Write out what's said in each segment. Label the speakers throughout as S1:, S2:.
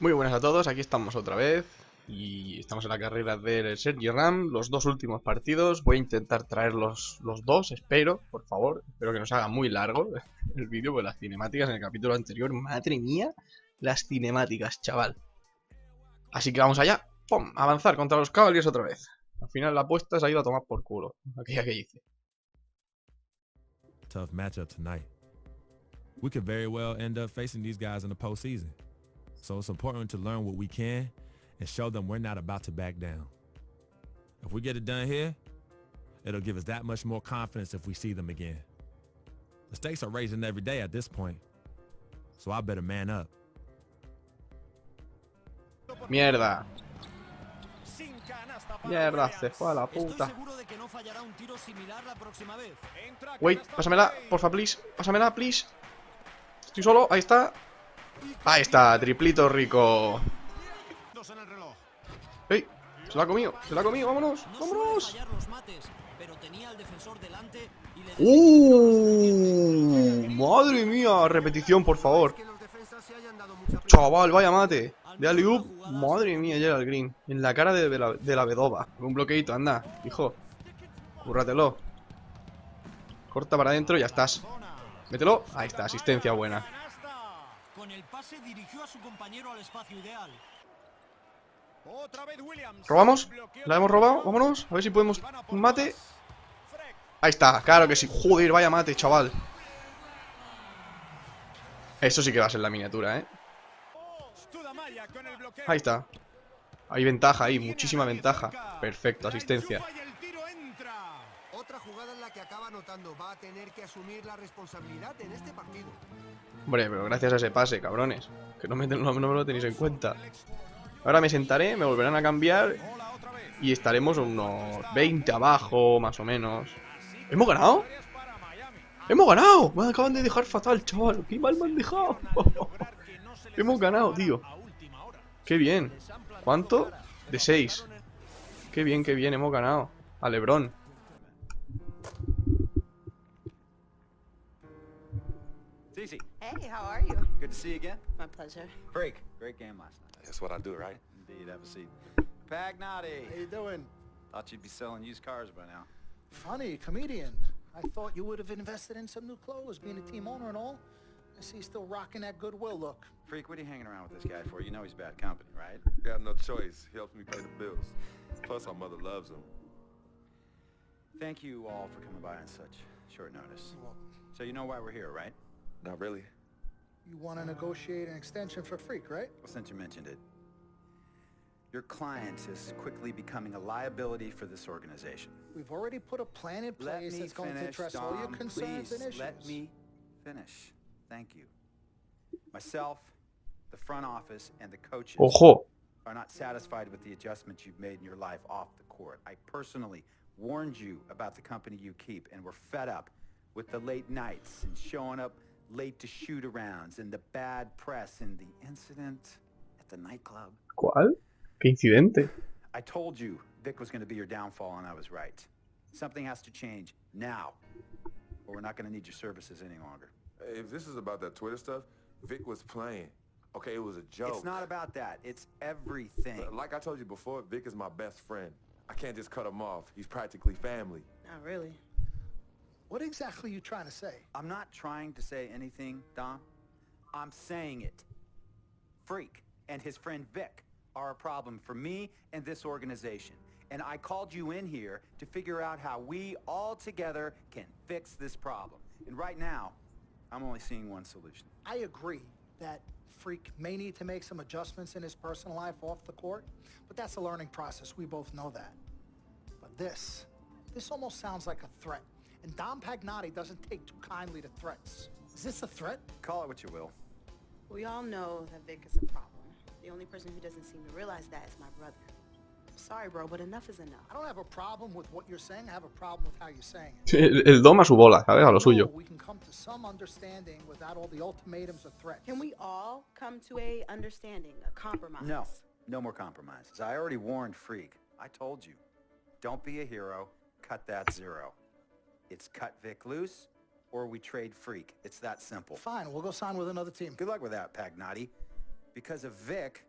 S1: Muy buenas a todos, aquí estamos otra vez y estamos en la carrera del Sergi Ram, los dos últimos partidos. Voy a intentar traer los dos, espero, por favor, espero que no se haga muy largo el vídeo, porque las cinemáticas en el capítulo anterior, madre mía, las cinemáticas, chaval. Así que vamos allá, ¡pum! Avanzar contra los Cavaliers otra vez. Al final la apuesta se ha ido a tomar por culo, aquella que hice.
S2: Tough matchup tonight. We could very well end up facing these guys in the postseason. So it's important to learn what we can and show them we're not about to back down. If we get it done here, it'll give us that much more confidence if we see them again. The stakes are raising every day at this point, so I better man up.
S1: Mierda. Mierda, se fue a la puta. Wait, pásamela, porfa, please. Pásamela, please. Estoy solo, ahí está. Ahí está, triplito rico. ¡Ey! Se la ha comido, vámonos, vámonos. Madre mía, repetición, por favor. Chaval, vaya mate. De alley-oop, madre mía, Gerald Green. En la cara de la Vedova. Un bloqueito, anda, hijo. Cúrratelo. Corta para adentro y ya estás. Mételo, ahí está, asistencia buena.
S3: Con el pase dirigió a su compañero al espacio ideal.
S1: ¿Robamos? ¿La hemos robado? Vámonos, a ver si podemos un mate. Ahí está, claro que sí. Joder, vaya mate, chaval. Eso sí que va a ser la miniatura, ¿eh? Ahí está. Hay ventaja ahí, muchísima ventaja. Perfecto, asistencia.
S4: Otra jugada en la que acaba anotando. Va a tener que asumir la responsabilidad en este partido.
S1: Hombre, pero gracias a ese pase, cabrones. Que no me lo tenéis en cuenta. Ahora me sentaré, me volverán a cambiar y estaremos unos 20 abajo, más o menos. ¿Hemos ganado? ¡Hemos ganado! Me acaban de dejar fatal, chaval. ¡Qué mal me han dejado! Hemos ganado, tío. ¡Qué bien! ¿Cuánto? De 6. ¡Qué bien, hemos ganado! A LeBron.
S5: Hey, how are you?
S6: Good to see you again.
S5: My pleasure.
S6: Freak. Great game last night.
S7: That's what I do, right?
S6: Indeed, have a seat. Pagnotti.
S8: How you doing?
S6: Thought you'd be selling used cars by now.
S8: Funny, comedian. I thought you would have invested in some new clothes, being a team owner and all. I see you still rocking that Goodwill look.
S6: Freak, what are you hanging around with this guy for? You know he's bad company, right?
S7: Got no choice. He helps me pay the bills. Plus, our mother loves him.
S6: Thank you all for coming by on such short notice. So you know why we're here, right?
S7: Not really.
S8: You want to negotiate an extension for Freak, right?
S6: Well, since you mentioned it. Your client is quickly becoming a liability for this organization.
S8: We've already put a plan in place that's going to address all your concerns and issues.
S6: Let me finish. Thank you. Myself, the front office, and the coaches
S1: ¡Ojo!
S6: are not satisfied with the adjustments you've made in your life off the court. I personally warned you about the company you keep, and we're fed up with the late nights and showing up late to shoot-arounds and the bad press and the incident at the nightclub.
S1: ¿Cuál? ¿Qué incidente?
S6: I told you Vic was going to be your downfall, and I was right. Something has to change now, or we're not going to need your services any longer.
S7: Hey, if this is about that Twitter stuff, Vic was playing. Okay, it was a joke.
S6: It's not about that. It's everything.
S7: Like I told you before, Vic is my best friend. I can't just cut him off. He's practically family.
S5: Not really.
S8: What exactly are you trying to say?
S6: I'm not trying to say anything, Dom. I'm saying it. Freak and his friend Vic are a problem for me and this organization. And I called you in here to figure out how we all together can fix this problem. And right now, I'm only seeing one solution.
S8: I agree that Freak may need to make some adjustments in his personal life off the court, but that's a learning process. We both know that. But this almost sounds like a threat. And Dom Pagnotti doesn't take too kindly to threats. Is this a threat?
S6: Call it what you will.
S5: We all know that Vic is a problem. The only person who doesn't seem to realize that is my brother. I'm sorry, bro, but enough is enough.
S8: I don't have a problem with what you're saying. I have a problem with how you're saying it.
S1: El doma su bola, ¿sabes? A lo suyo.
S8: We can come to some understanding without all the ultimatums or threats.
S5: Can we all come to a understanding, a compromise?
S6: No. No more compromises. I already warned Freak. I told you. Don't be a hero. Cut that zero. It's cut Vic loose, or we trade Freak. It's that simple.
S8: Fine, we'll go sign with another team.
S6: Good luck with that, Pagnotti. Because of Vic,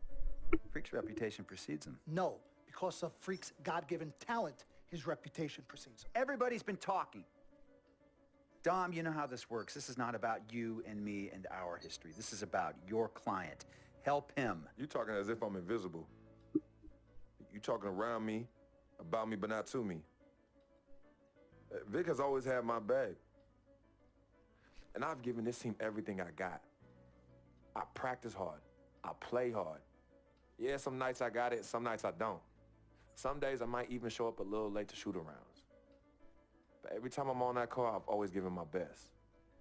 S6: Freak's reputation precedes him.
S8: No, because of Freak's God-given talent, his reputation precedes him.
S6: Everybody's been talking. Dom, you know how this works. This is not about you and me and our history. This is about your client. Help him.
S7: You talking as if I'm invisible. You talking around me, about me, but not to me. Vic has always had my back. And I've given this team everything I got. I practice hard. I play hard. Yeah, some nights I got it, some nights I don't. Some days I might even show up a little late to shoot-arounds. But every time I'm on that court, I've always given my best.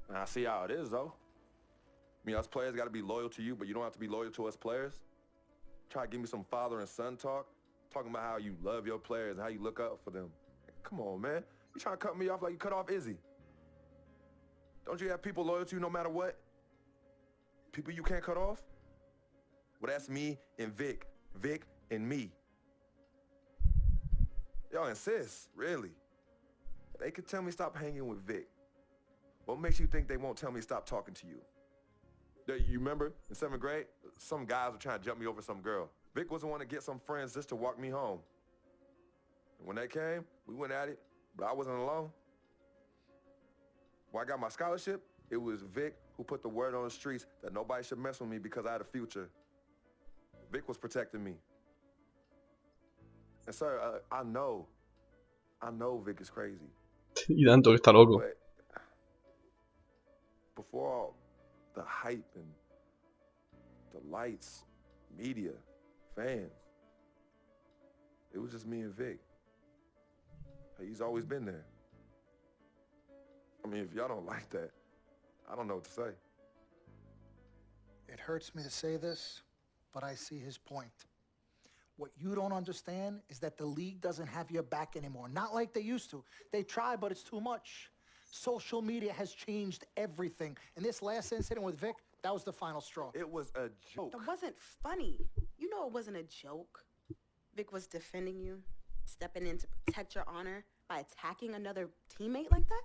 S7: And I see how it is, though. I mean, us players got to be loyal to you, but you don't have to be loyal to us players. Try to give me some father and son talk, talking about how you love your players and how you look up for them. Come on, man. You trying to cut me off like you cut off Izzy. Don't you have people loyal to you no matter what? People you can't cut off? Well, that's me and Vic. Vic and me. Y'all insist, really. They could tell me stop hanging with Vic. What makes you think they won't tell me stop talking to you? You remember in 7th grade, some guys were trying to jump me over some girl. Vic was the one to get some friends just to walk me home. And when they came, we went at it, but I wasn't alone. When I got my scholarship, it was Vic who put the word on the streets that nobody should mess with me because I had a future. Vic was protecting me. And sir, I know Vic is crazy.
S1: Y tanto que está loco.
S7: But before all the hype and the lights, media, fans, it was just me and Vic. He's always been there. I mean, if y'all don't like that, I don't know what to say.
S8: It hurts me to say this, but I see his point. What you don't understand is that the league doesn't have your back anymore. Not like they used to. They try, but it's too much. Social media has changed everything. And this last incident with Vic, that was the final straw.
S7: It was a joke.
S5: That wasn't funny. You know it wasn't a joke. Vic was defending you, stepping in to protect your honor by attacking another teammate like that?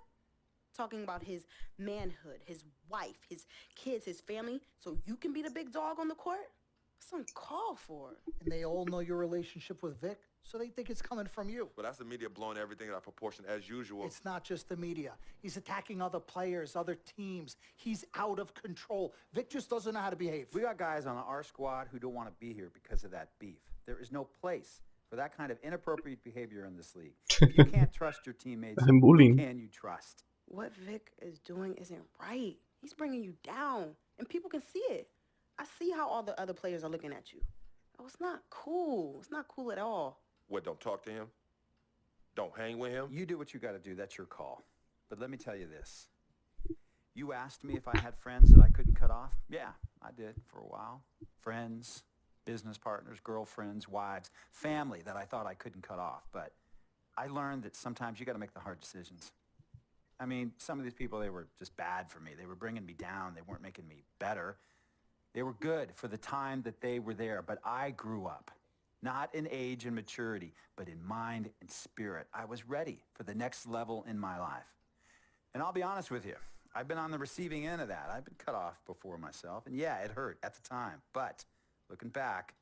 S5: Talking about his manhood, his wife, his kids, his family, so you can be the big dog on the court? That's uncalled for.
S8: And they all know your relationship with Vic, so they think it's coming from you.
S7: But that's the media blowing everything out of proportion as usual.
S8: It's not just the media. He's attacking other players, other teams. He's out of control. Vic just doesn't know how to behave.
S6: We got guys on our squad who don't want to be here because of that beef. There is no place for that kind of inappropriate behavior in this league. If you can't trust your teammates,
S1: Hacen bullying.
S6: who can you trust?
S5: What Vic is doing isn't right. He's bringing you down, and people can see it. I see how all the other players are looking at you. Oh, it's not cool. It's not cool at all.
S7: What, don't talk to him? Don't hang with him?
S6: You do what you got to do. That's your call. But let me tell you this. You asked me if I had friends that I couldn't cut off? Yeah, I did for a while. Friends, business partners, girlfriends, wives, family that I thought I couldn't cut off. But I learned that sometimes you got to make the hard decisions. I mean, some of these people, they were just bad for me. They were bringing me down. They weren't making me better. They were good for the time that they were there. But I grew up, not in age and maturity, but in mind and spirit. I was ready for the next level in my life. And I'll be honest with you, I've been on the receiving end of that. I've been cut off before myself. And yeah, it hurt at the time. But looking back,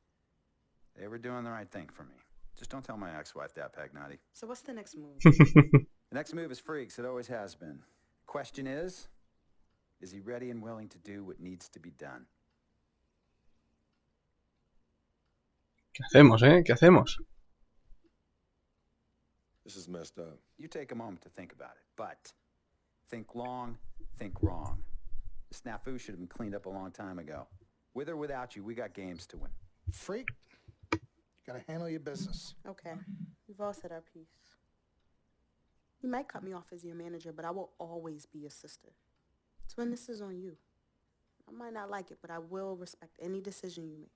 S6: they were doing the right thing for me. Just don't tell my ex-wife that, Pagnotti.
S5: So what's the next move?
S6: The next move is Freaks. It always has been. Question is he ready and willing to do what needs to be done?
S1: ¿Qué hacemos, ¿Qué hacemos?
S7: This is messed up.
S6: You take a moment to think about it, but think long, think wrong. The snafu should have been cleaned up a long time ago. With or without you, we got games to win.
S8: Freak, you gotta handle your business.
S5: Okay, we've all said our piece. You might cut me off as your manager, but I will always be your sister. Twin, this is on you. I might not like it, but I will respect any decision you make.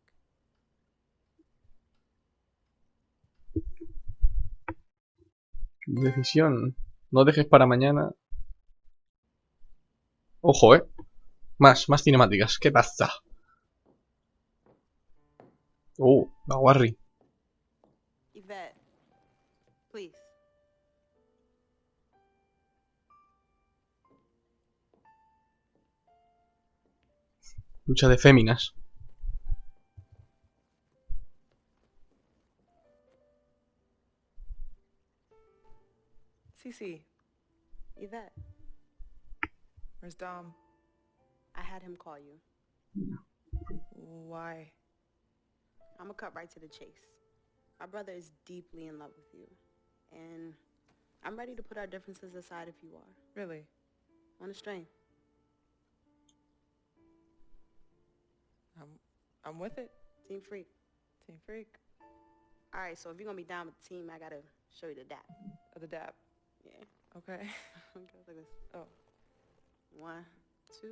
S1: Decisión. No dejes para mañana. Ojo, Más cinemáticas. ¿Qué pasa? La Warri.
S5: Yvette, please.
S1: Lucha de féminas.
S9: CC,
S5: Yvette,
S9: where's Dom?
S5: I had him call you.
S9: Why?
S5: I'm gonna cut right to the chase. My brother is deeply in love with you. And I'm ready to put our differences aside if you are.
S9: Really?
S5: On a string.
S9: I'm with it.
S5: Team Freak.
S9: Team Freak.
S5: Alright, so if you're gonna be down with the team, I gotta show you the dap.
S9: The dap.
S5: Yeah.
S9: Okay.
S5: Okay, like this.
S9: Oh.
S5: 1, 2,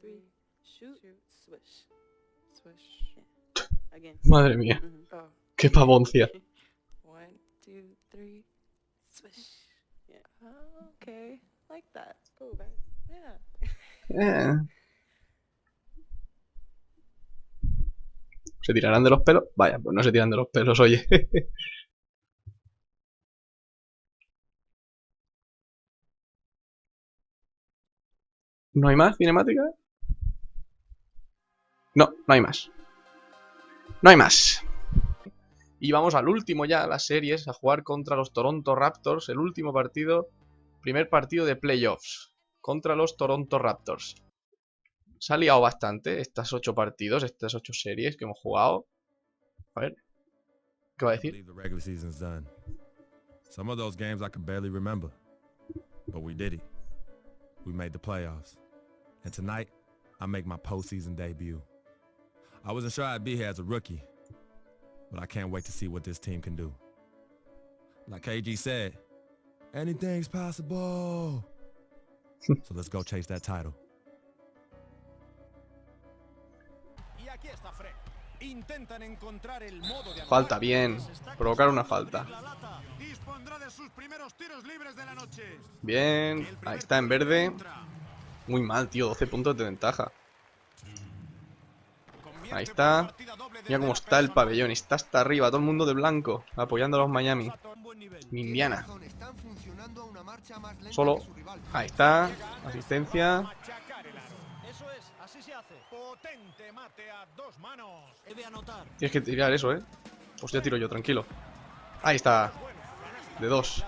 S5: 3, shoot, swish.
S9: Swish.
S5: Again.
S1: Madre mía,
S9: Oh.
S1: qué pavoncia.
S9: 1, 2, 3,
S5: Swish. Yeah.
S9: oh, okay. Like that.
S5: Cool, right?
S9: Yeah.
S1: ¿Se tirarán de los pelos? Vaya, pues no se tiran de los pelos, oye. ¿No hay más cinemática? No, no hay más. No hay más. Y vamos al último ya, las series, a jugar contra los Toronto Raptors. El último partido, primer partido de playoffs. Contra los Toronto Raptors. Se ha liado bastante estas 8 partidos, estas 8 series que hemos jugado. A ver, ¿qué va a
S2: I
S1: decir?
S2: believe the regular season's done. Some of those games I can barely remember, but we did it. We made the playoffs. And tonight, I make my postseason debut. I wasn't sure I'd be here as a rookie, but I can't wait to see what this team can do. Like KG said, anything's possible. So let's go chase that title.
S3: Y aquí está Fred. Intentan encontrar el modo de
S1: Falta, bien. Provocar una falta.
S3: Dispondrá de sus primeros tiros libres de la noche.
S1: Bien, ahí está en verde. Muy mal, tío, 12 puntos de ventaja. Ahí está. Mira cómo está el pabellón, está hasta arriba, todo el mundo de blanco, apoyando a los Miami. Mi Indiana.
S4: Están funcionando a una marcha más lenta
S1: Solo.
S4: que su rival.
S1: Ahí está, asistencia.
S3: Machacar el aro. Eso es, así se hace. Potente mate a 2 manos. Debe anotar.
S1: Tienes que tirar eso, Pues ya tiro yo, tranquilo. Ahí está. De 2.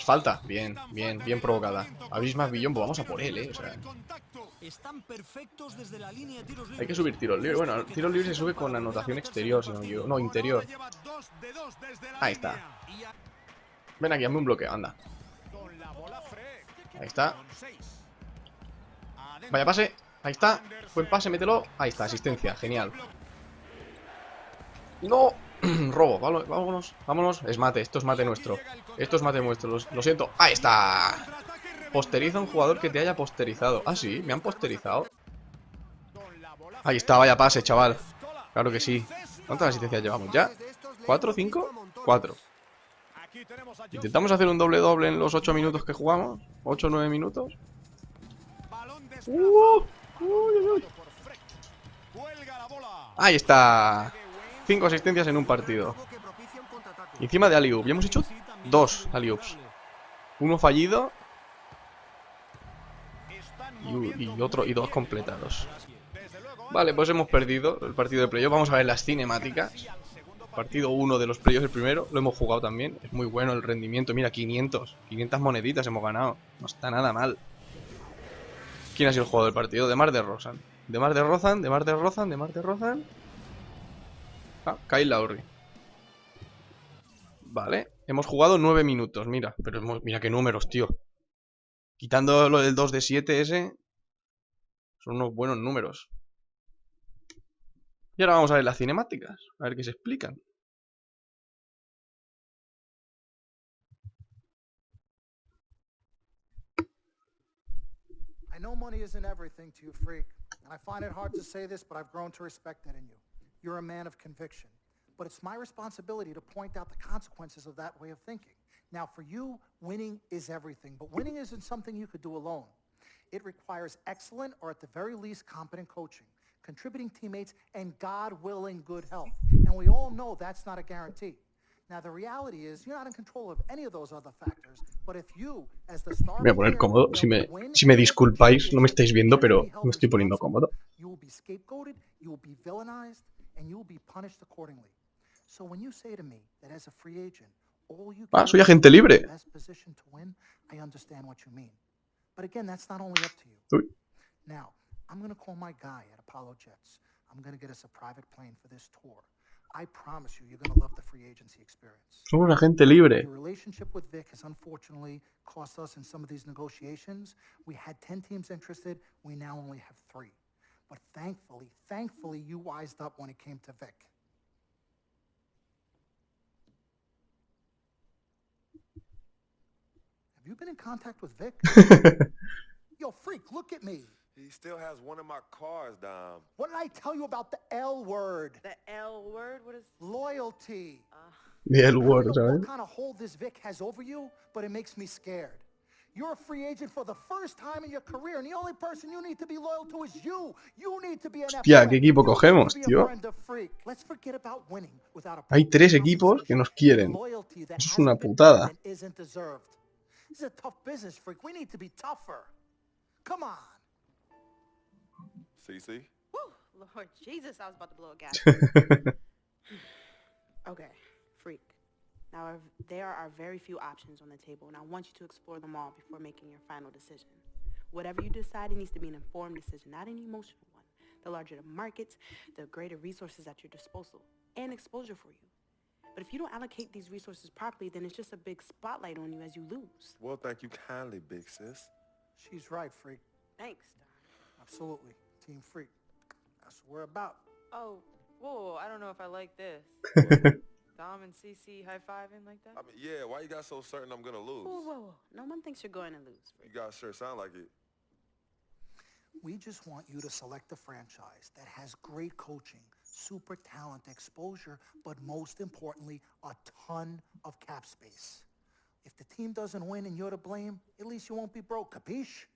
S1: Falta. Bien, bien, bien provocada. Abrís más billón, pues vamos a por él, O sea,
S3: Están perfectos desde la línea de tiros libres.
S1: hay que subir tiros libres. Bueno, tiros libres se sube con anotación exterior, si no me equivoco. No, interior.
S3: Lleva 2 de 2 desde la
S1: Ahí
S3: línea.
S1: está.
S3: Y
S1: Ven aquí, hazme un bloqueo, anda.
S3: con la bola Fred.
S1: Ahí está.
S3: Con 6. Adentro.
S1: Vaya pase. Ahí está. Buen pase, mételo. Ahí está, asistencia. Genial. ¡No! Robo. Vámonos. Vámonos. Es mate. Esto es mate nuestro. Esto es mate nuestro. Lo siento. Ahí está. Posteriza a un jugador que te haya posterizado. Ah, sí. Me han posterizado. Ahí está. Vaya pase, chaval. Claro que sí. ¿Cuántas asistencias llevamos ya? ¿4 o 5? 4.
S3: Aquí tenemos a
S1: Intentamos hacer un doble-doble en los 8 minutos que jugamos. 8 o 9 minutos.
S3: balón de
S1: Uy, uy.
S3: por Fred. Cuelga la bola.
S1: Ahí está. 5 asistencias en un partido.
S4: Algo que propicia un contraataque.
S1: Y encima de alley-oop. Ya hemos hecho 2 alley-oops. Uno fallido y 2 completados. Vale, pues hemos perdido el partido de playoff. Vamos a ver las cinemáticas. Partido 1 de los playoffs, el primero. Lo hemos jugado también. Es muy bueno el rendimiento. Mira, 500 moneditas hemos ganado. No está nada mal. ¿Quién ha sido el jugador del partido? DeMar DeRozan. DeMar DeRozan. Ah, Kyle Lowry. Vale, hemos jugado 9 minutos, mira. Pero mira qué números, tío. Quitando lo del 2 de 7 ese, son unos buenos números. Y ahora vamos a ver las cinemáticas, a ver qué se explican.
S8: I know money isn't everything to you, Freak, and I find it hard to say this, but I've grown to respect that in you. You're a man of conviction. But it's my responsibility to point out the consequences of that way of thinking. Now, for you, winning is everything, but winning isn't something you could do alone. It requires excellent, or at the very least, competent coaching, contributing teammates, and God willing, good health. And we all know that's not a guarantee. Now, the reality is you're not in control of any of those other factors, but if you, as the star
S1: Me voy a poner
S8: player,
S1: cómodo. Si me disculpáis, no me estáis viendo, pero me estoy poniendo cómodo.
S8: you will be scapegoated, you will be villainized, and you will be punished accordingly. So when you say to me that as a free agent, all you
S1: Ah,
S8: can
S1: soy
S8: do
S1: agente
S8: is be in
S1: libre.
S8: the best position to win, I understand what you mean. But again, that's not only up to you.
S1: Uy.
S8: Now, I'm going to call my guy at Apollo Jets. I'm going to get us a private plane for this tour. I promise you, you're going to love the free agency experience.
S1: Somos agente libre.
S8: Your relationship with Vic has unfortunately cost us in some of these negotiations. We had 10 teams interested. We now only have 3. But thankfully, you wised up when it came to Vic. Have you been in contact with Vic? Yo, freak, look at me.
S7: He still has one of my cars, Dom.
S8: What did I tell you about the L word?
S9: The L word? What is...
S8: Loyalty.
S1: Y el
S8: I
S1: Word,
S8: don't know
S1: ¿sabes?
S8: what kind of hold this Vic has over you, but it makes me scared. You're a free agent for the first time in your career, and the only person you need to be loyal to is you. You need to be an
S1: Hostia,
S8: FOM.
S1: ¿qué equipo
S8: You need
S1: cogemos,
S8: to be a
S1: tío?
S8: friend of Freak. Let's forget about winning without a
S1: Hay
S8: proper
S1: 3 equipos que nos quieren.
S8: and loyalty that
S1: Eso es una
S8: hasn't been
S1: putada.
S8: earned and isn't deserved. This is a tough business, Freak. We need to be tougher. Come on.
S7: CC?
S5: Woo, Lord Jesus, I was about to blow a gas. Okay, Freak. Now, there are very few options on the table, and I want you to explore them all before making your final decision. Whatever you decide, it needs to be an informed decision, not an emotional one. The larger the markets, the greater resources at your disposal, and exposure for you. But if you don't allocate these resources properly, then it's just a big spotlight on you as you lose.
S7: Well, thank you kindly, big sis.
S8: She's right, Freak.
S5: Thanks, Don.
S8: Absolutely. Team Freak. That's what we're about.
S9: Oh, whoa, I don't know if I like this. Dom and CC high-fiving like that?
S7: I mean, yeah, why you got so certain I'm gonna lose?
S5: Whoa. No one thinks you're going to lose,
S7: You
S5: Freak.
S7: guys sure sound like it.
S8: We just want you to select a franchise that has great coaching, super talent, exposure, but most importantly, a ton of cap space. If the team doesn't win and you're to blame, at least you won't be broke, capiche?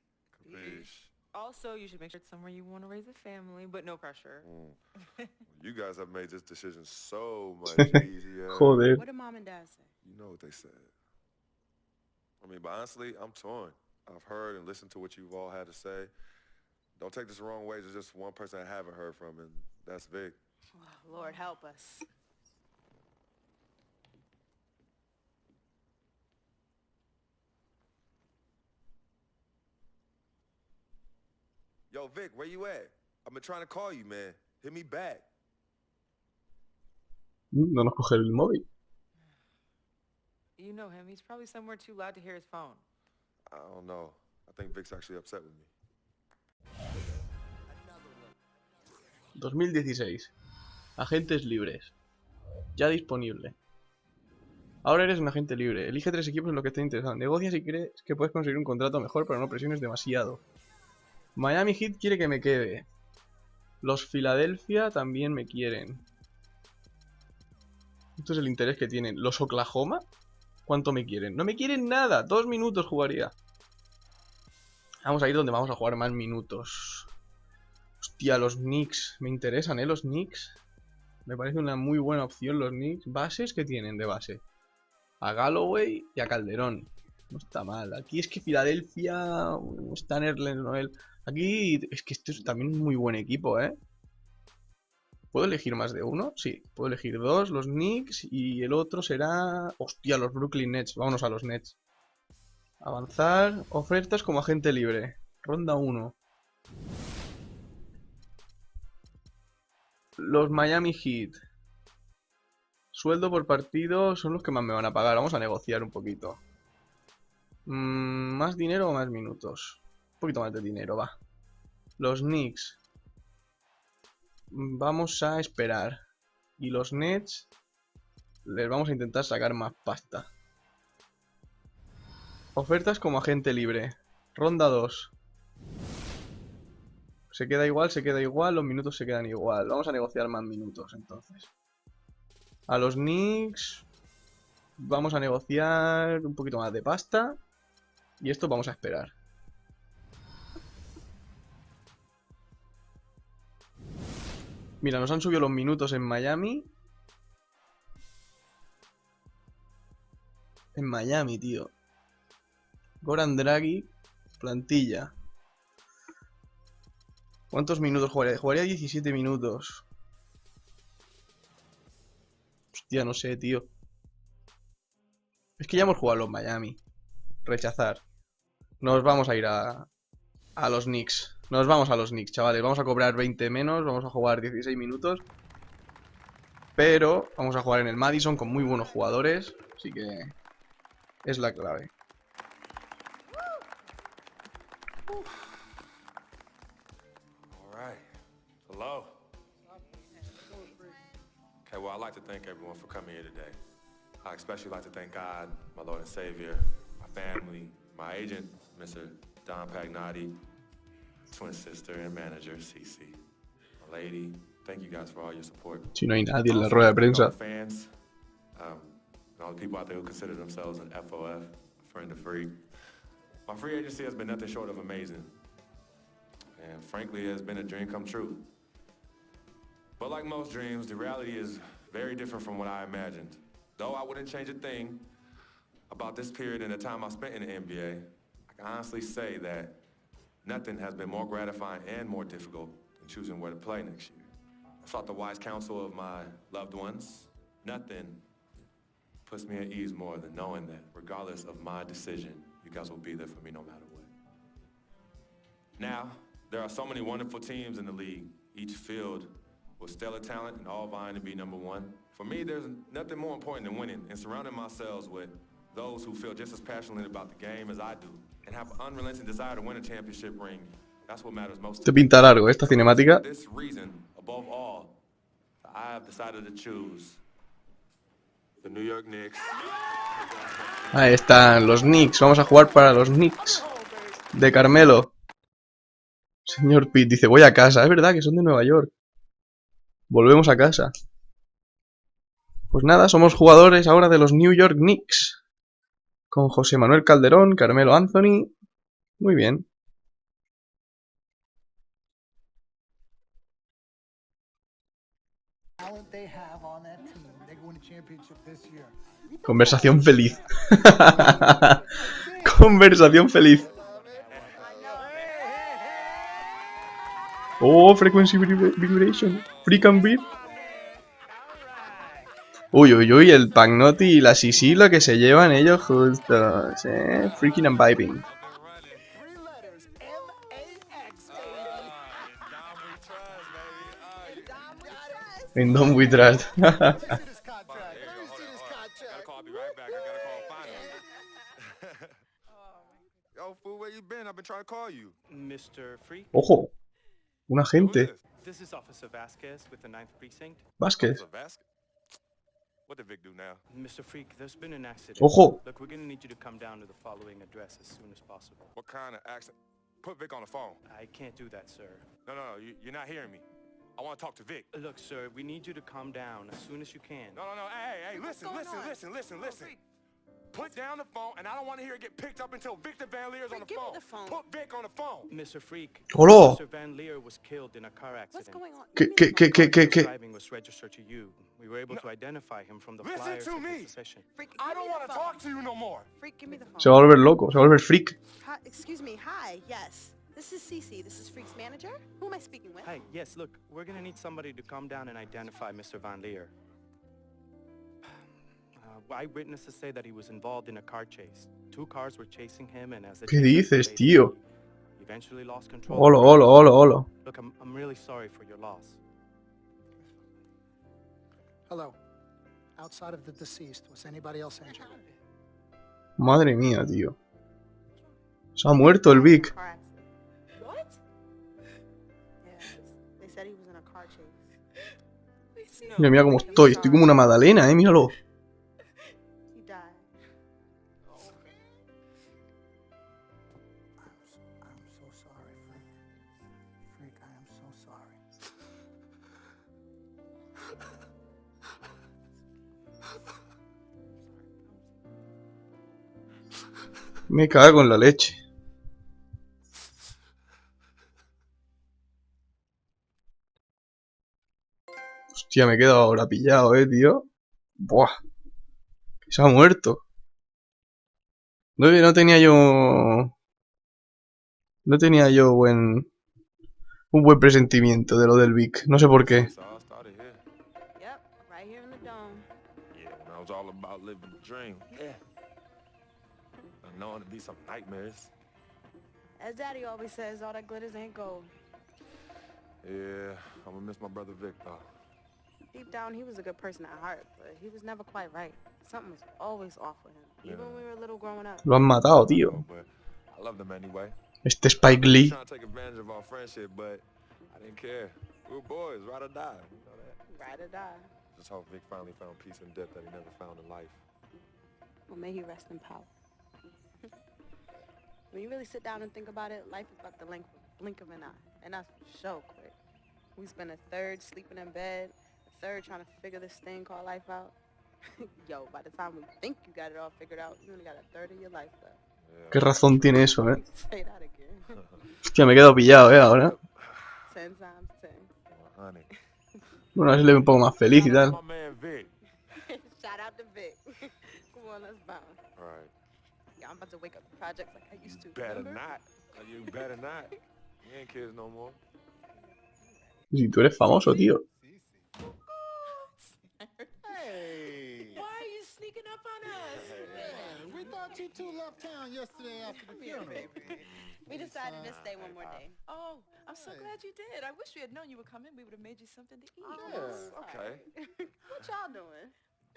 S7: Capiche?
S9: Also, you should make sure it's somewhere you want to raise a family, but no pressure.
S7: You guys have made this decision so much easier.
S1: Joder.
S5: What did Mom and Dad say?
S7: You know what they said. I mean, but honestly, I'm torn. I've heard and listened to what you've all had to say. Don't take this the wrong way. There's just one person I haven't heard from, and that's Vic.
S5: Oh, Lord, help us.
S7: Yo, Vic, where you at? I've been trying to call you, man. Hit me back.
S1: No nos coge el móvil.
S9: You know him. He's probably somewhere too loud to hear his phone.
S7: I don't know. I think Vic's actually upset with me.
S1: 2016. Agentes libres. Ya disponible. Ahora eres un agente libre. Elige 3 equipos en lo que esté interesado. Negocia si crees que puedes conseguir un contrato mejor, pero no presiones demasiado. Miami Heat quiere que me quede. Los Philadelphia también me quieren. Esto es el interés que tienen. ¿Los Oklahoma? ¿Cuánto me quieren? No me quieren nada. 2 minutos jugaría. Vamos a ir donde vamos a jugar más minutos. Hostia, los Knicks. Me interesan, los Knicks. Me parece una muy buena opción los Knicks. ¿Bases qué tienen de base? A Galloway y a Calderón. No está mal. Aquí es que Filadelfia... Está Nerlens Noel. Aquí es que esto es también un muy buen equipo, ¿eh? ¿Puedo elegir más de uno? Sí, puedo elegir 2, los Knicks, y el otro será... Hostia, los Brooklyn Nets. Vámonos a los Nets. Avanzar. Ofertas como agente libre. Ronda 1. Los Miami Heat. Sueldo por partido son los que más me van a pagar. Vamos a negociar un poquito. ¿Más dinero o más minutos? Un poquito más de dinero, va. Los Knicks. Vamos a esperar. Y los Nets les vamos a intentar sacar más pasta. Ofertas como agente libre. Ronda 2. Se queda igual, los minutos se quedan igual. Vamos a negociar más minutos entonces. A los Knicks vamos a negociar un poquito más de pasta. Y esto vamos a esperar. Mira, nos han subido los minutos en Miami. En Miami, tío. Goran Dragic, plantilla. ¿Cuántos minutos jugaría? Jugaría 17 minutos. Hostia, no sé, tío. Es que ya hemos jugado a los Miami. Rechazar. Nos vamos a ir a los Knicks. Nos vamos a los Knicks, chavales. Vamos a cobrar 20 menos. Vamos a jugar 16 minutos. Pero vamos a jugar en el Madison con muy buenos jugadores. Así que es la clave.
S7: Alright. Hello. Okay, well, I'd like to thank everyone for coming here today. I especially like to thank God, my Lord and Savior, my family, my agent, Mr. Don Pagnotti, twin sister and manager, Cece, my lady. Thank you guys for all your support.
S1: Si no hay nadie en la rueda de prensa.
S7: Fans, and all the people out there who consider themselves an FOF, a friend of free. My free agency has been nothing short of amazing. And frankly, it has been a dream come true. But like most dreams, the reality is very different from what I imagined. Though I wouldn't change a thing about this period and the time I spent in the NBA, I can honestly say that nothing has been more gratifying and more difficult than choosing where to play next year. I sought the wise counsel of my loved ones. Nothing puts me at ease more than knowing that regardless of my decision, you guys will be there for me no matter what. Now, there are so many wonderful teams in the league, each filled with stellar talent and all vying to be number one. For me, there's nothing more important than winning and surrounding myself with those who feel just as passionately about the game as I do and have an unrelenting desire to win a championship ring. That's what matters most.
S1: Te pinta largo esta cinemática.
S7: For this reason, above all, I have decided to choose the New York Knicks.
S1: Ahí están los Knicks. Vamos a jugar para los Knicks de Carmelo. Señor Pitt dice, voy a casa. Es verdad que son de Nueva York. Volvemos a casa. Pues nada, somos jugadores ahora de los New York Knicks. Con José Manuel Calderón, Carmelo Anthony. Muy bien. Conversación feliz. Conversación feliz. Oh, frequency vibration. Freak and beat. Uy, uy, uy, el Pagnotti y la Sisi lo que se llevan ellos justos, freaking and vibing. In Dom We Trust.
S7: Yo, fool, where you been? I've been trying to call you.
S10: Mr. Freak?
S1: Ojo, un agente.
S10: This is Officer Vasquez with the 9th Precinct.
S1: Vázquez.
S7: What did Vic do now?
S10: Mr. Freak, there's been an accident.
S1: Ojo.
S10: Look, we're gonna need you to come down to the following address as soon as possible.
S7: What kind of accident? Put Vic on the phone.
S10: I can't do that, sir.
S7: No, you're not hearing me. I want to talk to Vic.
S10: Look, sir, we need you to calm down as soon as you can.
S7: No, hey, listen. Put down the phone, and I don't want to hear it get picked up until Victor Van Leer's on the phone. Put Vic on the phone.
S10: Mr. Freak,
S1: Hola.
S10: Mr. Van Leer was killed in a car accident.
S5: What's going on?
S1: ¿Qué?
S10: Driving was registered to you. We were able to identify him from the flyers
S7: to
S10: of
S7: me.
S10: his possession.
S5: Freak,
S7: I don't want to talk to you no more.
S5: Freak, give me the phone.
S1: Se va a volver loco, se va a volver freak.
S5: Hi, excuse me. Hi. Yes. This is Cece. This is Freak's manager. Who am I speaking with?
S10: Hi, yes, look, we're gonna need somebody to come down and identify Mr. Van Leer. Eyewitnesses say that he was involved in a car chase. 2 cars were chasing him, and as the
S1: ¿Qué
S10: chase
S1: dices,
S10: escalated,
S1: tío?
S10: he eventually lost control.
S1: Hola.
S10: Look, I'm really sorry for your loss.
S8: Hello. Outside of the deceased, was anybody else injured?
S1: Madre mía, tío. Se ha muerto el Vic.
S5: Car accident. What? Yeah, they said he was in a car chase.
S1: Mira cómo estoy. Estoy como una magdalena, míralo.
S5: He died.
S8: I'm so sorry, Freak. Freak, I am so sorry.
S1: Me cago en la leche. Hostia, me he quedado ahora pillado, tío. Buah. Se ha muerto. No tenía yo... No tenía yo un buen presentimiento de lo del Vic. No sé por qué.
S7: So I started here.
S5: Yep, right here in the dome.
S7: Yeah, when I was all about living the dream.
S6: Yeah.
S7: known to be some nightmares.
S5: As Daddy always says, all that glitters ain't gold.
S7: Yeah, I'm gonna miss my brother Vic, though.
S5: Deep down, he was a good person at heart, but he was never quite right. Something was always off with him, even when we were little growing up.
S1: Lo han matado, tío.
S7: But I loved him anyway.
S1: Este Spike Lee.
S7: Trying to take advantage of our friendship, but I didn't care. We were boys, ride or die. You know that.
S5: Ride or die.
S7: Just hope Vic finally found peace and depth that he never found in life.
S5: Well, may he rest in power. When you really sit down and think about it, life is like the blink of an eye, and that's so quick. We spend a third sleeping in bed, a third trying to figure this thing called life out. Yo, by the time we think you got it all figured out, you only got a third of your life left.
S1: Qué razón tiene eso,
S5: Say that again.
S1: Hostia, me he quedado pillado, ahora.
S5: 10 times 10.
S7: Honey.
S1: Bueno, así le veo un poco más feliz y tal.
S7: My man Vic.
S5: Shout out to Vic. Come on, let's bounce.
S7: All right.
S5: Yeah, I'm about to wake up the projects like I used to.
S7: Better
S5: remember?
S7: not. You better not. You ain't kids no more.
S1: Si tú eres famoso, tío.
S11: Hey!
S9: Why are you sneaking up on us?
S11: Man, we thought you two left town yesterday after the funeral.
S5: We decided to stay one more day.
S9: Oh, I'm so glad you did. I wish we had known you were coming. We would have made you something to eat.
S11: Yeah,
S7: okay.
S5: What y'all doing?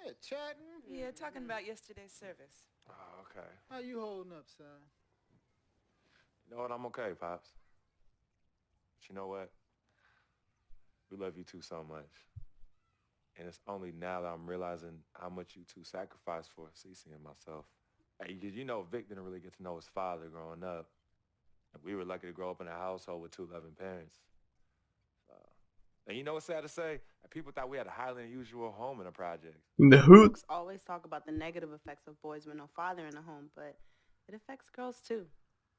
S11: Yeah, chatting.
S9: Yeah, talking about yesterday's service.
S7: Oh, okay.
S11: How you holding up, son?
S7: You know what? I'm okay, Pops. But you know what? We love you two so much. And it's only now that I'm realizing how much you two sacrificed for Cece and myself. Hey, you know Vic didn't really get to know his father growing up. And we were lucky to grow up in a household with two loving parents. And you know what's sad to say? People thought we had a highly unusual home in the project.
S1: In the hood.
S5: Folks always talk about the negative effects of boys with no father in the home, but it affects girls too.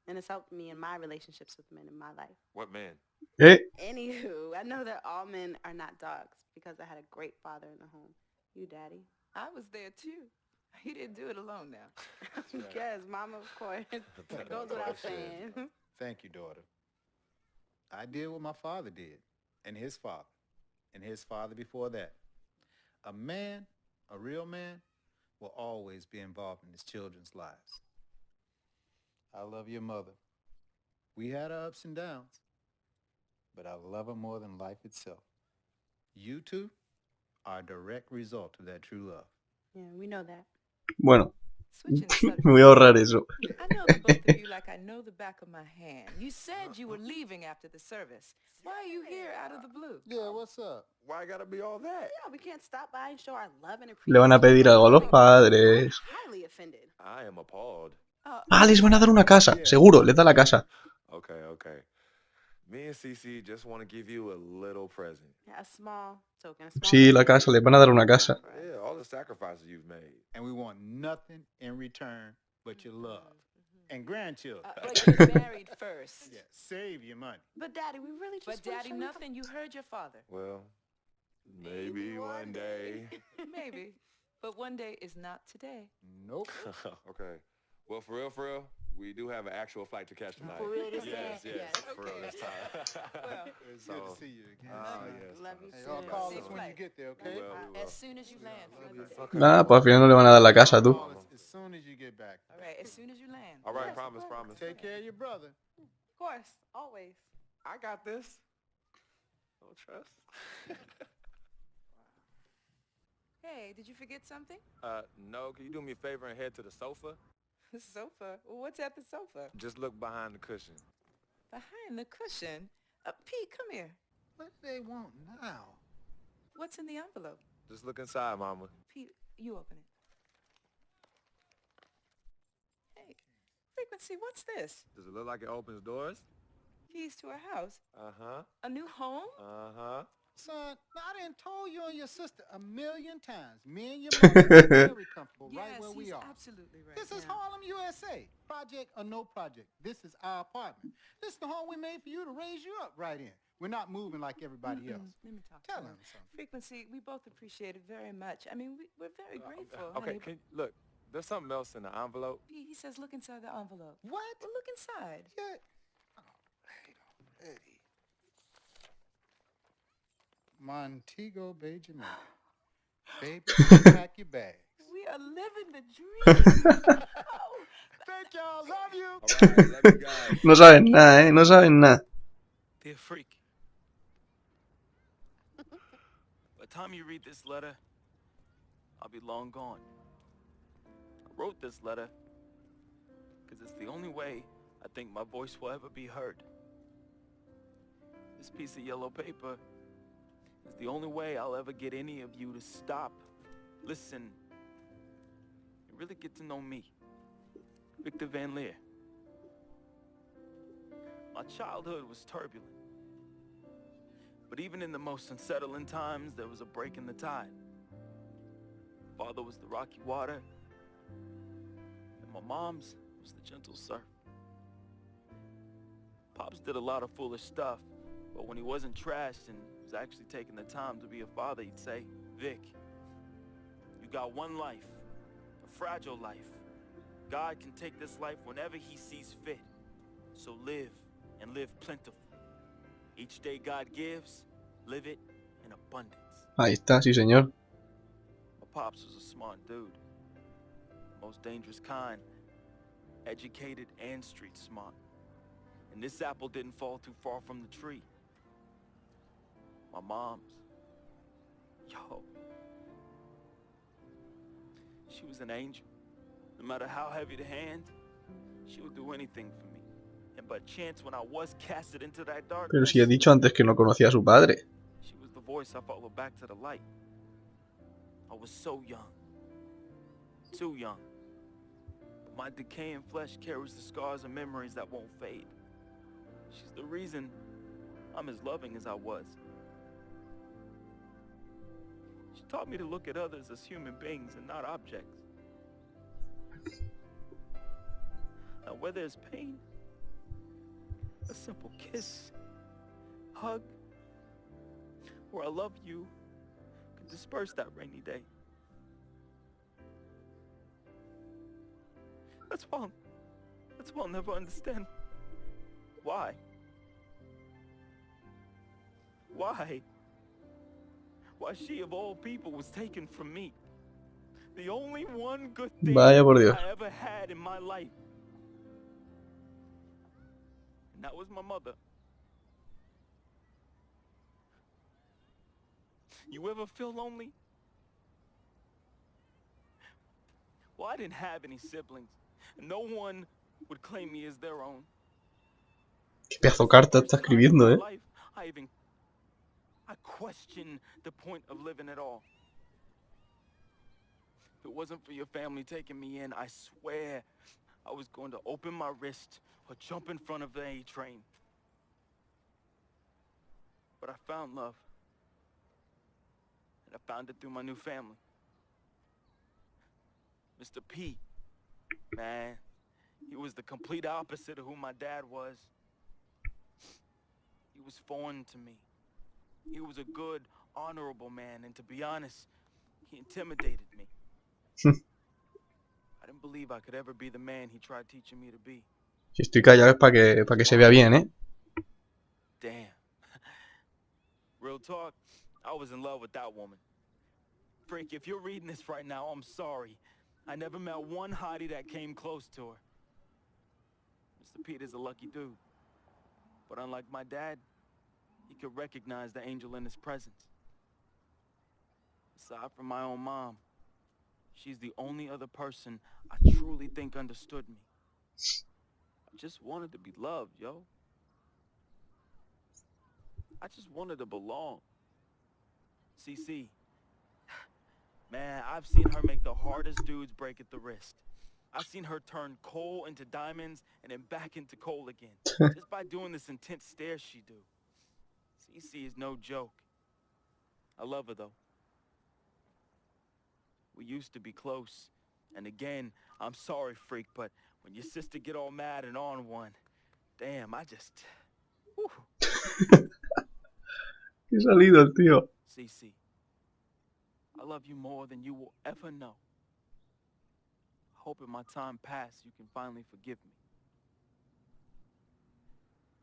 S5: And it's helped me in my relationships with men in my life.
S7: What man?
S1: Eh.
S5: Anywho, I know that all men are not dogs because I had a great father in the home. You, Daddy.
S9: I was there too. He didn't do it alone now.
S5: Yes, Mama, of course. It goes without saying.
S11: Thank you, daughter. I did what my father did, and his father before that. A man, a real man, will always be involved in his children's lives. I love your mother. We had our ups and downs, but I love her more than life itself. You two are a direct result of that true love.
S5: Yeah, we know that.
S1: Bueno,
S9: Switching subjects.
S1: me voy a ahorrar eso.
S9: I know the both of you like I know the back of my hand. You said you were leaving after the service. Why are you here out of the blue?
S11: Yeah, what's up?
S7: Why gotta be all that?
S5: Yeah, we can't stop by and show our love and
S1: Le van a pedir algo a los padres.
S5: I'm highly offended.
S7: I am appalled.
S1: Ah, les van a dar una casa. Seguro, les da la casa.
S7: Okay, okay. Me and Cece just want to give you a little present.
S5: Yeah, a small token. A small
S1: Sí, la casa, les van a dar una casa.
S7: Yeah, all the sacrifices you've made.
S11: And we want nothing in return but your love. And grandchildren.
S9: But you're married first.
S11: Yeah, save your money.
S5: But Daddy, we really just
S9: But Daddy, nothing. You heard your father.
S7: Well, maybe one day.
S9: Maybe. But one day is not today.
S11: Nope.
S7: Okay. Well, for real, we do have an actual flight to catch tonight.
S5: For real this
S7: Yes,
S5: time?
S7: yes.
S5: Yes.
S7: For real this time.
S9: Well,
S11: It's
S7: So-
S11: good to see you again.
S7: Yes.
S5: Love you
S11: Hey,
S5: too.
S11: y'all call
S9: Safe
S11: us when you
S9: flight.
S11: get there, okay?
S7: We will, we will.
S9: as soon as you land.
S7: Okay.
S1: Ah, pues al final no le van a dar la casa, tú.
S11: Call us as soon as you get back.
S9: All right, as soon as you land.
S7: All right, promise.
S11: Take care of your brother.
S5: Of course, always.
S7: I got this. No trust.
S9: Hey, did you forget something?
S7: No, can you do me a favor and head to the sofa?
S9: The sofa? Well, what's at the sofa?
S7: Just look behind the cushion.
S9: Behind the cushion? Pete, come here.
S11: What do they want now?
S9: What's in the envelope?
S7: Just look inside, Mama.
S9: Pete, you open it. Hey, Frequency, what's this?
S7: Does it look like it opens doors?
S9: Keys to a house?
S7: Uh-huh.
S9: A new home?
S7: Uh-huh.
S11: Son, I done told you and your sister 1,000,000 times. Me and your mother are very comfortable right
S9: Yes,
S11: where we
S9: he's
S11: are.
S9: absolutely right.
S11: This is
S9: yeah.
S11: Harlem, USA. Project or no project. This is our apartment. This is the home we made for you to raise you up right in. We're not moving like everybody else.
S9: Let me talk
S11: Tell
S9: to
S11: him something.
S9: Frequency, we both appreciate it very much. I mean, we're very grateful.
S7: Okay,
S9: honey.
S7: look, there's something else in the envelope.
S9: He says look inside the envelope.
S11: What?
S9: Well, look inside.
S11: Yeah. Oh, hey. Montego Bay, Jamaica. Baby, pack your bags.
S9: We are living the dream. Oh,
S3: Take care. Love you.
S7: All right, love you guys.
S1: No saben nada, no saben nada.
S10: Dear Freak, by the time you read this letter, I'll be long gone. I wrote this letter because it's the only way I think my voice will ever be heard. This piece of yellow paper is the only way I'll ever get any of you to stop, listen, and really get to know me, Victor Van Leer. My childhood was turbulent, but even in the most unsettling times, there was a break in the tide. Father was the rocky water, and my mom's was the gentle surf. Pops did a lot of foolish stuff, but when he wasn't trashed and was actually taking the time to be a father, he'd say, Vic, you got one life, a fragile life. God can take this life whenever he sees fit. So live, and live plentiful. Each day God gives, live it in abundance.
S1: Ahí está, sí señor.
S10: My pops was a smart dude. Most dangerous kind. Educated and street smart. And this apple didn't fall too far from the tree. My mom's. Yo. She was an angel. No matter how heavy the hand, she would do anything for me. And by chance, when I was casted into that darkness,
S1: Pero si he dicho antes que no conocía a su padre.
S10: she was the voice I followed back to the light. I was so young. Too young. But my decaying flesh carries the scars and memories that won't fade. She's the reason I'm as loving as I was. She taught me to look at others as human beings and not objects. Now where there's pain, a simple kiss, hug, or I love you can disperse that rainy day. That's why I'll never understand why. Why she of all people was taken from me. The only one good thing
S1: Vaya por Dios.
S10: I ever had in my life. And that was my mother. You ever feel lonely? Well, I didn't have any siblings. No one would claim me as their own.
S1: Qué pedazo de carta está escribiendo,
S10: I question the point of living at all. If it wasn't for your family taking me in, I swear I was going to open my wrist or jump in front of the A train. But I found love. And I found it through my new family. Mr. P, man, he was the complete opposite of who my dad was. He was foreign to me. He was a good, honorable man, and to be honest, he intimidated me. I didn't believe I could ever be the man he tried teaching me to be.
S1: Si estoy callado es para que se vea bien, ¿eh?
S10: Damn. Real talk, I was in love with that woman. Freak, if you're reading this right now, I'm sorry. I never met one hottie that came close to her. Mr. Peter's a lucky dude. But unlike my dad, he could recognize the angel in his presence. Aside from my own mom, she's the only other person I truly think understood me. I just wanted to be loved, yo. I just wanted to belong. CC, man, I've seen her make the hardest dudes break at the wrist. I've seen her turn coal into diamonds and then back into coal again. Just by doing this intense stare she do. CC is no joke. I love her though. We used to be close. And again, I'm sorry, Freak, but when your sister get all mad and on one, damn, I just...
S1: Qué salido el tío.
S10: CC, I love you more than you will ever know. I hope in my time past you can finally forgive me.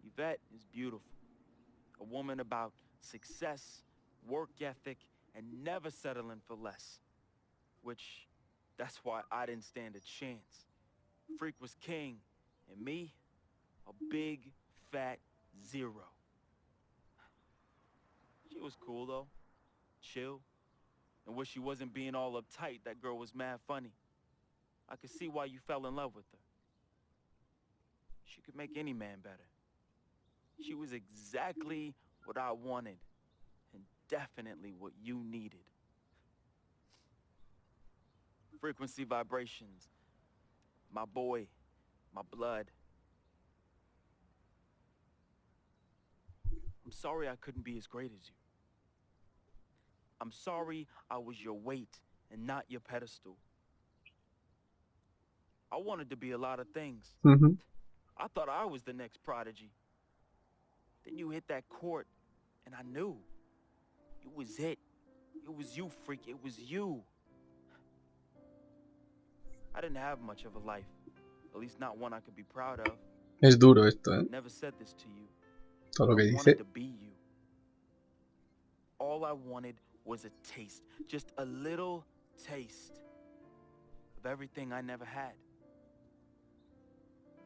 S10: Yvette is beautiful. A woman about success, work ethic, and never settling for less. Which, that's why I didn't stand a chance. Freak was king, and me, a big, fat zero. She was cool, though. Chill. And where she wasn't being all uptight, that girl was mad funny. I could see why you fell in love with her. She could make any man better. She was exactly what I wanted, and definitely what you needed. Frequency vibrations. My boy, my blood. I'm sorry I couldn't be as great as you. I'm sorry I was your weight and not your pedestal. I wanted to be a lot of things. I thought I was the next prodigy. Then you hit that court, and I knew. It was it. It was you, freak. It was you. I didn't have much of a life. At least not one I could be proud of.
S1: Es duro esto, ¿eh?
S10: Never said this to you.
S1: Todo lo que
S10: I
S1: dice.
S10: wanted to be you. All I wanted was a taste. Just a little taste of everything I never had.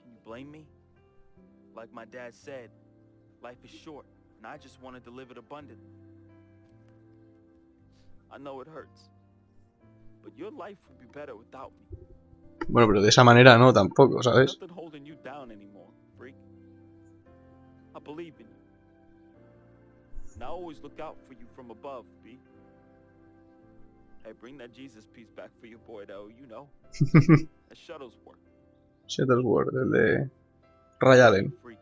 S10: Can you blame me? Like my dad said, life is short, and I just wanted to live it abundantly. I know it hurts, but your life would be better without me.
S1: Bueno, pero de esa manera no, tampoco, ¿sabes?
S10: Nothing holding you down anymore, freak. I believe in you. And I always look out for you from above, B. Hey, bring that Jesus piece back for your boy, though, you know. That Shuttlesworth.
S1: Shuttlesworth, el de Ray Allen.
S10: Freak.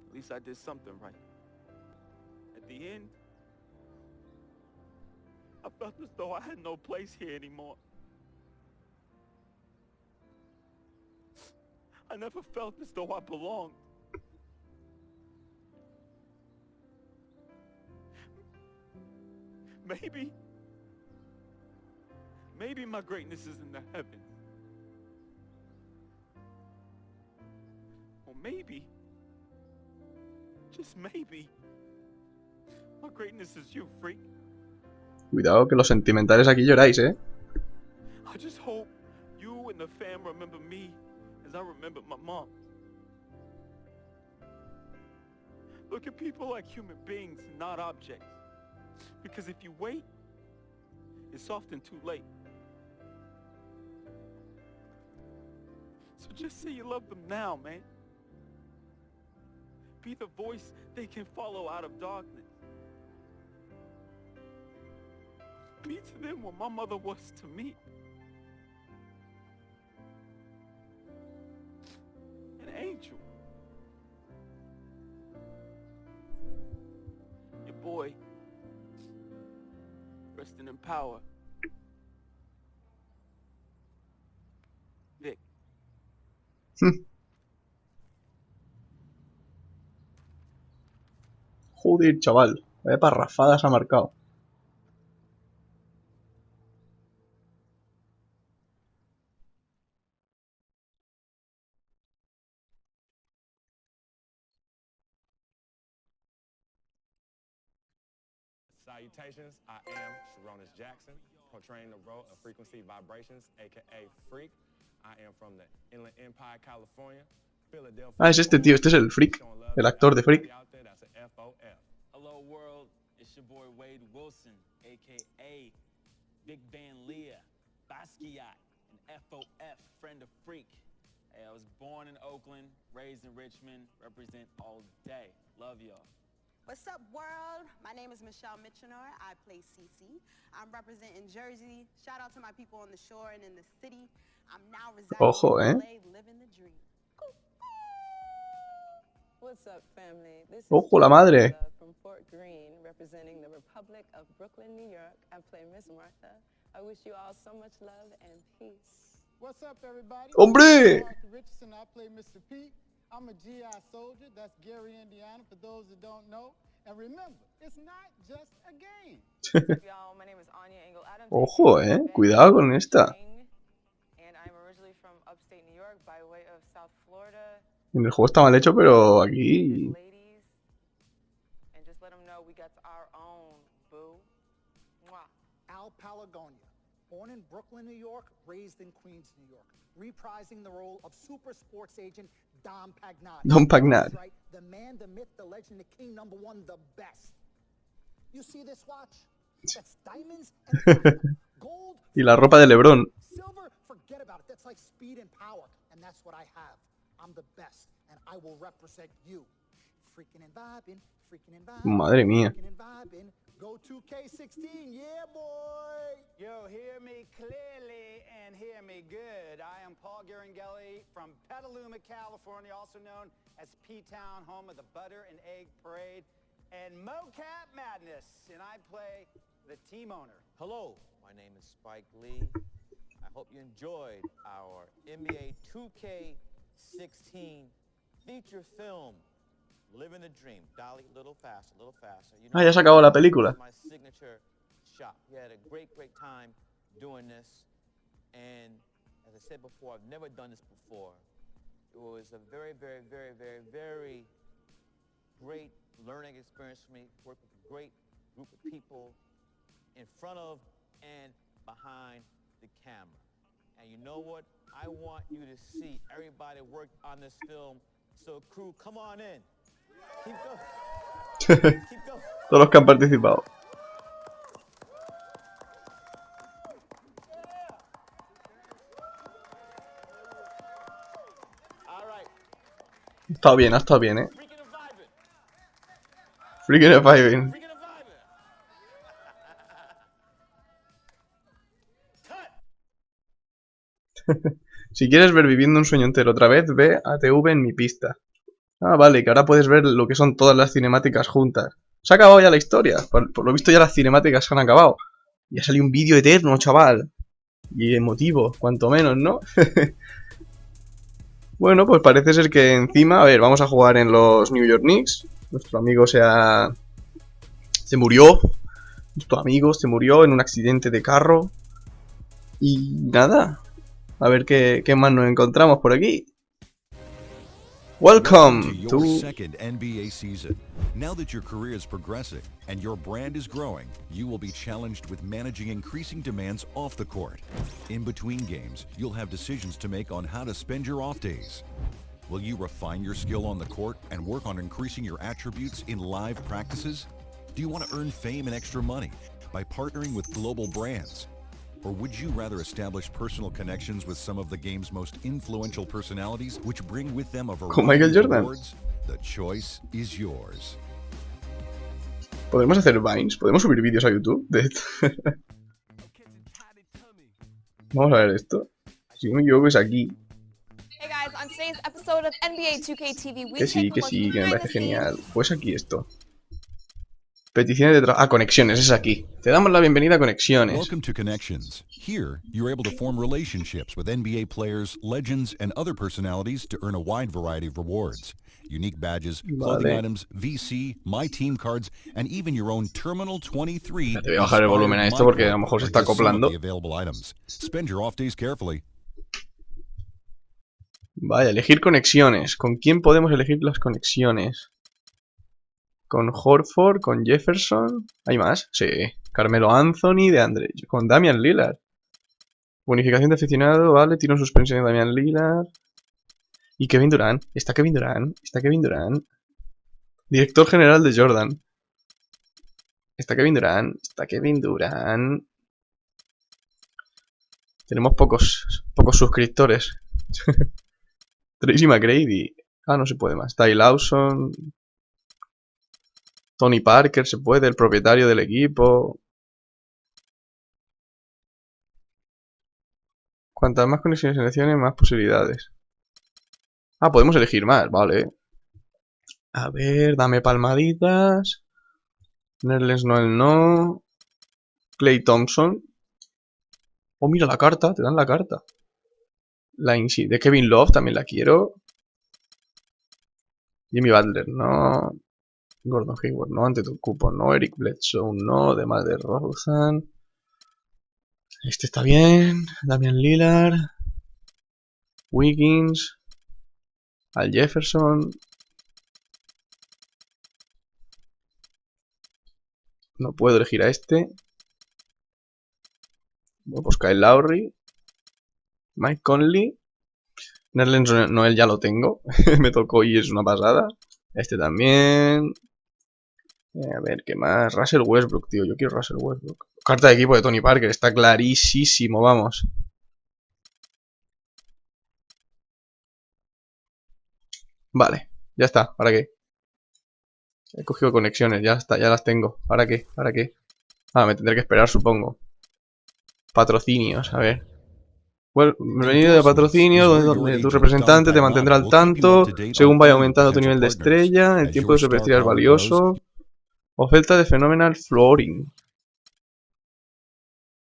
S10: At least I did something right. At the end, I felt as though I had no place here anymore. I never felt as though I belonged. Maybe my greatness is in the heavens. Or maybe, just maybe, my greatness is you, freak.
S1: Cuidado que los sentimentales aquí lloráis, ¿eh?
S10: I just hope you and the fam remember me as I remember my mom. Look at people like human beings, not objects. Because if you wait, it's often too late. So just say you love them now, man. Be the voice they can follow out of darkness. Be to them what my mother was to me. An angel. Your boy, resting in power. Vic.
S1: Joder, chaval. Vaya parrafadas ha marcado.
S12: Salutations, I am Sharonis Jackson, portraying the role of Frequency Vibrations, aka Freak. I am from the Inland Empire, California, Philadelphia.
S1: Ah, es este tío, este es el Freak, el actor de Freak.
S10: Hello world, it's your boy Wade Wilson, aka Big Van Leah, Basquiat, and FOF, friend of Freak. Hey, I was born in Oakland, raised in Richmond, represent all day. Love y'all.
S5: What's up, world? My name is Michelle Mitchenor. I play Cece. I'm representing Jersey. Shout out to my people on the shore and in the city. I'm now residing
S1: Ojo,
S5: in LA, living the dream.
S9: What's up, family? This is
S1: Ojo, la madre.
S9: from Fort Greene, representing the Republic of Brooklyn, New York. I play Miss Martha. I wish you all so much love and peace.
S13: What's up, everybody?
S1: Hombre!
S13: I'm Arthur Richardson. I play Mr. Pete. I'm a GI soldier. That's Gary, Indiana, for those that don't know. And remember, it's not just a game.
S9: Y'all, my name is Anya Engel Adams.
S1: Ojo, cuidado con esta.
S9: And I'm originally from upstate New York by way of South Florida.
S1: En el juego está mal hecho, pero aquí...
S9: And just let them know we got our own, boo. Mwah.
S8: Al Palagonia, Born in Brooklyn, New York, raised in Queens, New York, reprising the role of super sports agent Dom Pagnotti.
S1: Dom Pagnotti.
S8: That's right, the man, the myth, the legend, the king, number one, the best. You see this watch? That's diamonds and platinum. Gold.
S1: Y la ropa de LeBron.
S8: Silver, forget about it. That's like speed and power. And that's what I have. I'm the best. And I will represent you. Freaking and vibing. Freaking and vibing.
S1: Madre mía.
S8: Freaking and vibing. Go 2K16. Yeah, boy.
S6: Yo, hear me clearly and hear me good. I am Paul Garangelli from Petaluma, California, also known as P-Town, home of the Butter and Egg Parade and Mocap Madness. And I play the team owner.
S14: Hello, my name is Spike Lee. I hope you enjoyed our NBA 2K16 feature film, Living the Dream. Dolly, a little faster, a little faster. You know,
S1: Ah, ya se acabó la película.
S14: my signature shot. We had a great time doing this. And as I said before, I've never done this before. It was a very great learning experience for me. Work with a great group of people in front of and behind the camera. And you know what? I want you to see everybody work on this film. So crew, come on in. Keep going. Keep going.
S1: Todos los que han participado.
S14: All right.
S1: Ha estado bien, Freaking and vibing. Si quieres ver Viviendo un sueño entero otra vez, ve a TV en mi pista. Ah, vale, que ahora puedes ver lo que son todas las cinemáticas juntas. Se ha acabado ya la historia. Por lo visto ya las cinemáticas se han acabado. Y ha salido un vídeo eterno, chaval. Y emotivo, cuanto menos, ¿no? Bueno, pues parece ser que encima, a ver, vamos a jugar en los New York Knicks. Nuestro amigo se murió. Nuestro amigo se murió en un accidente de carro. Y nada. A ver qué más nos encontramos por aquí. Welcome
S15: to your second NBA season. Now that your career is progressing and your brand is growing, you will be challenged with managing increasing demands off the court. In between games, you'll have decisions to make on how to spend your off days. Will you refine your skill on the court and work on increasing your attributes in live practices? Do you want to earn fame and extra money by partnering with global brands? Or would you rather establish personal connections with some of the game's most influential personalities, which bring with them a variety of rewards? The choice is yours.
S1: ¿Podemos hacer Vines? ¿Podemos subir vídeos a YouTube de esto? Vamos a ver esto. Si no me equivoco es aquí.
S16: Hey guys, on today's episode of NBA 2K TV, we
S1: Que sí,
S16: take a look
S1: que me
S16: behind
S1: parece
S16: the scenes.
S1: genial. Pues aquí esto. Peticiones de trabajo. Ah, conexiones, es aquí. Te damos la bienvenida a Conexiones.
S15: Welcome to Connections. Here, you're able to form relationships with NBA players, legends, and other personalities to earn a wide variety of rewards. Unique badges, clothing
S1: Vale.
S15: items, VC, My Team cards, and even your own Terminal 23.
S1: Te voy a bajar el volumen a esto porque a lo mejor se está acoplando.
S15: Available items. Spend your off days carefully.
S1: Vaya, elegir conexiones. ¿Con quién podemos elegir las conexiones? Con Horford, con Jefferson. ¿Hay más? Sí. Carmelo Anthony, de Andre. Con Damian Lillard. Bonificación de aficionado, vale. Tiro en suspensión de Damian Lillard. Y Kevin Durant. Está Kevin Durant. Está Kevin Durant. Director general de Jordan. Está Kevin Durant. Está Kevin Durant. Tenemos pocos suscriptores. Tracy McGrady. Ah, no se puede más. Ty Lawson. Tony Parker se puede, el propietario del equipo. Cuantas más conexiones selecciones, más posibilidades. Ah, podemos elegir más, vale. A ver, dame palmaditas. Nerlens Noel no. Klay Thompson. Oh, mira la carta, te dan la carta. La de Kevin Love también la quiero. Jimmy Butler, no. Gordon Hayward, no. Antetokounmpo, no. Eric Bledsoe, no. DeMar DeRozan. Este está bien. Damian Lillard. Wiggins. Al Jefferson. No puedo elegir a este. Bueno, pues Kyle Lowry. Mike Conley. Nerlens Noel ya lo tengo. Me tocó y es una pasada. Este también. A ver, ¿qué más? Russell Westbrook, tío. Yo quiero Russell Westbrook. Carta de equipo de Tony Parker. Está clarísimo, vamos. Vale, ya está. ¿Para qué? He cogido conexiones, ya está, ya las tengo. ¿Para qué? ¿Para qué? Ah, me tendré que esperar, supongo. Patrocinios, a ver. Bueno, venido de patrocinio, donde tu representante te mantendrá al tanto según vaya aumentando tu nivel de estrella. El tiempo de superestrella es valioso. Oferta de Phenomenal Flooring.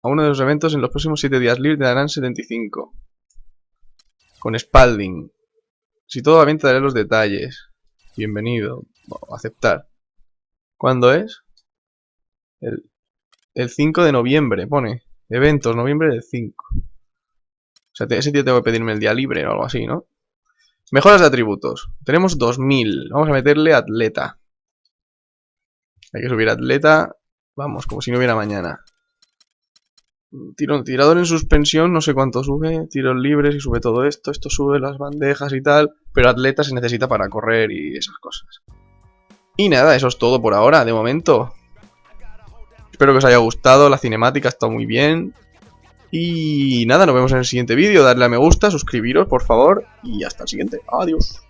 S1: A uno de los eventos en los próximos 7 días libres te darán 75. Con Spalding. Si todo va bien te daré los detalles. Bienvenido. Aceptar. ¿Cuándo es? El 5 de noviembre, pone. Eventos, noviembre del 5. O sea, ese día tengo que pedirme el día libre o algo así, ¿no? Mejoras de atributos. Tenemos 2000. Vamos a meterle atleta. Hay que subir atleta. Vamos, como si no hubiera mañana. Tirador en suspensión, no sé cuánto sube. Tiros libres y sube todo esto. Esto sube las bandejas y tal. Pero atleta se necesita para correr y esas cosas. Y nada, eso es todo por ahora, de momento. Espero que os haya gustado. La cinemática está muy bien. Y nada, nos vemos en el siguiente vídeo. Darle a me gusta, suscribiros por favor. Y hasta el siguiente. Adiós.